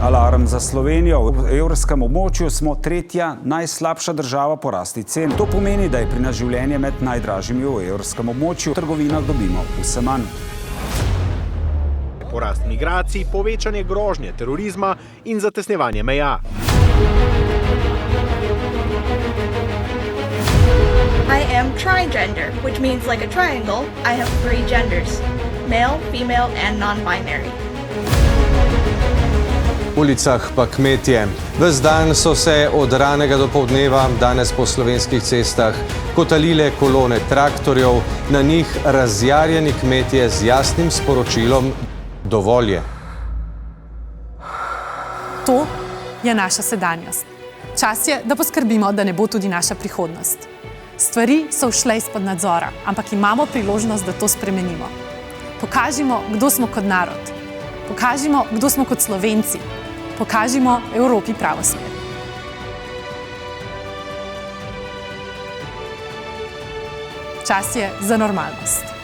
Alarm za Slovenijo. V evrskem območju smo tretja najslabša država po rasti cen. To pomeni, da je pri nas življenje med najdražjimi v evrskem območju. V trgovinah dobimo vse manj. Porast migracij, povečanje grožnje terorizma in zatesnjevanje meja. I am trigender, which means like a triangle, I have 3 genders: male, female, and non-binary. V ulicah pa kmetje. Ves dan so se od ranega do poldneva danes po slovenskih cestah kotalile kolone traktorjev, na njih razjarjeni kmetje z jasnim sporočilom: dovolj je. To je naša sedanjost. Čas je, da poskrbimo, da ne bo tudi naša prihodnost. Stvari so ušle izpod nadzora, ampak imamo priložnost, da to spremenimo. Pokažimo, kdo smo kot narod. Pokažimo, kdo smo kot Slovenci. Pokažimo Evropi pravo smer. Čas je za normalnost.